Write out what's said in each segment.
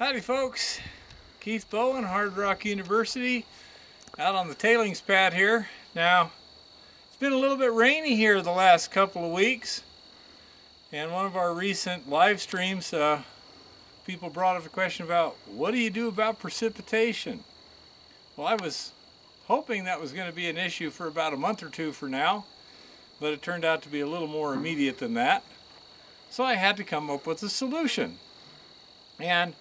Howdy folks, Keith Bowen, Hard Rock University, out on the tailings pad here. Now, it's been a little bit rainy here the last couple of weeks, and one of our recent live streams, people brought up a question about what do you do about precipitation? Well, I was hoping that was going to be an issue for about a month or two for now, but it turned out to be a little more immediate than that. So I had to come up with a solution. And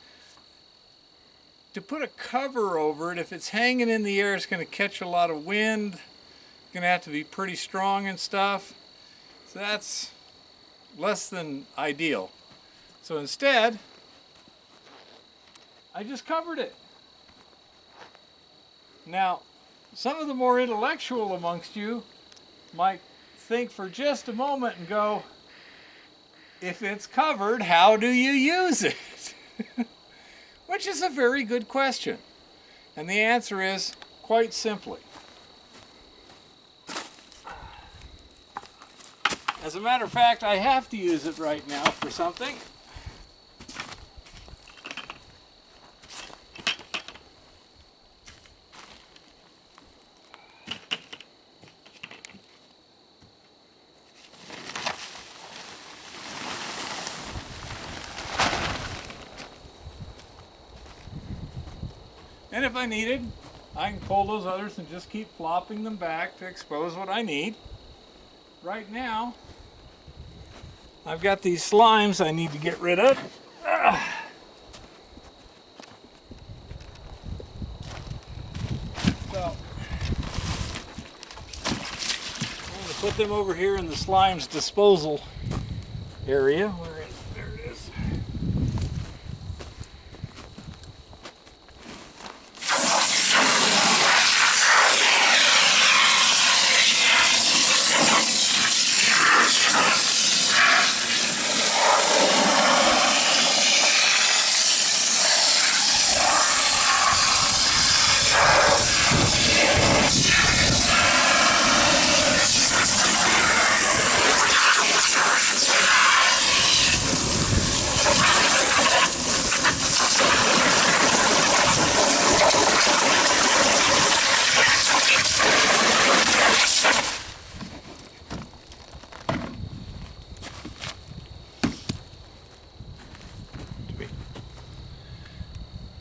to put a cover over it, if it's hanging in the air, it's going to catch a lot of wind. It's going to have to be pretty strong and stuff. So that's less than ideal. So instead, I just covered it. Now, some of the more intellectual amongst you might think for just a moment and go, if it's covered, how do you use it? Which is a very good question. And the answer is quite simply. As a matter of fact, I have to use it right now for something. And if I needed, I can pull those others and just keep flopping them back to expose what I need. Right now, I've got these slimes I need to get rid of. So, I'm going to put them over here in the slimes disposal area. There it is.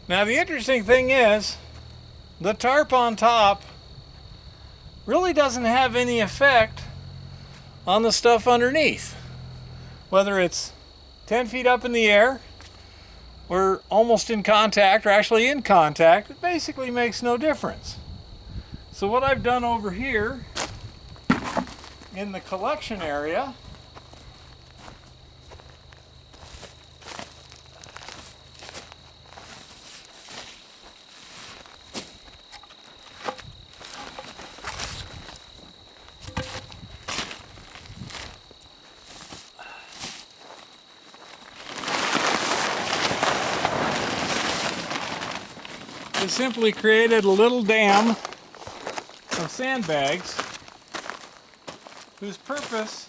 Now the interesting thing is, the tarp on top really doesn't have any effect on the stuff underneath. Whether it's 10 feet up in the air, or almost in contact, or actually in contact, it basically makes no difference. So what I've done over here, in the collection area, I simply created a little dam of sandbags whose purpose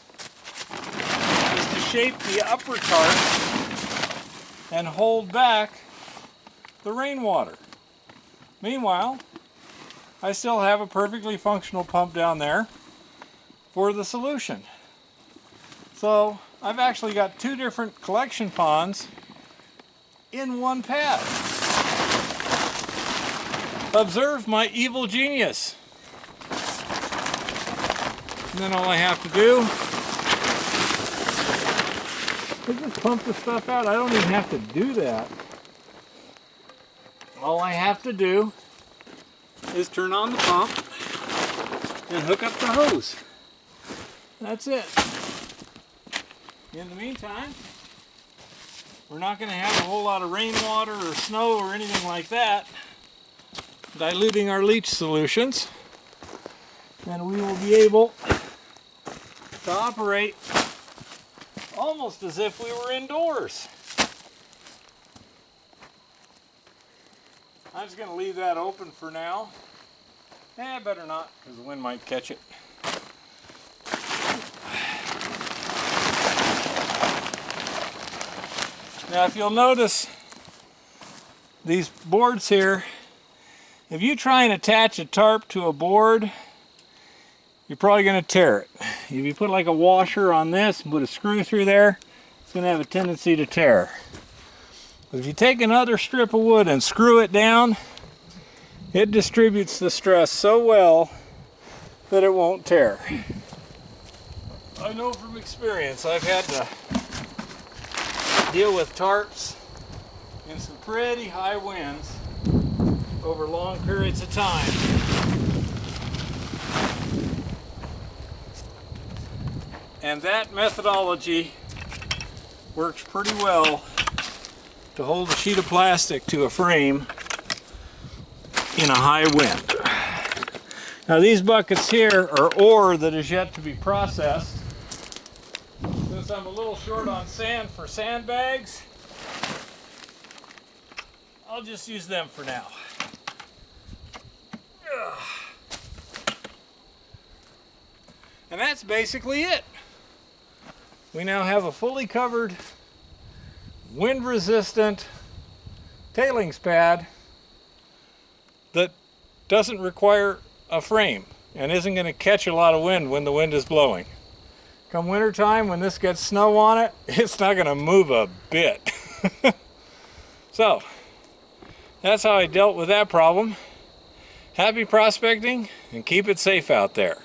is to shape the upper tarp and hold back the rainwater. Meanwhile, I still have a perfectly functional pump down there for the solution. So I've actually got two different collection ponds in one pad. Observe my evil genius. And then all I have to do is just pump the stuff out. I don't even have to do that. All I have to do is turn on the pump and hook up the hose. That's it. In the meantime, we're not going to have a whole lot of rainwater or snow or anything like that diluting our leach solutions, and we will be able to operate almost as if we were indoors. I'm just going to leave that open for now. Better not, because the wind might catch it. Now if you'll notice, these boards here, if you try and attach a tarp to a board, you're probably going to tear it. If you put like a washer on this and put a screw through there, it's going to have a tendency to tear. But if you take another strip of wood and screw it down, it distributes the stress so well that it won't tear. I know from experience, I've had to deal with tarps in some pretty high winds over long periods of time. And that methodology works pretty well to hold a sheet of plastic to a frame in a high wind. Now these buckets here are ore that is yet to be processed. Since I'm a little short on sand for sandbags, I'll just use them for now. And that's basically it. We now have a fully covered, wind-resistant tailings pad that doesn't require a frame and isn't going to catch a lot of wind when the wind is blowing. Come winter time, when this gets snow on it, it's not going to move a bit. So, that's how I dealt with that problem. Happy prospecting, and keep it safe out there.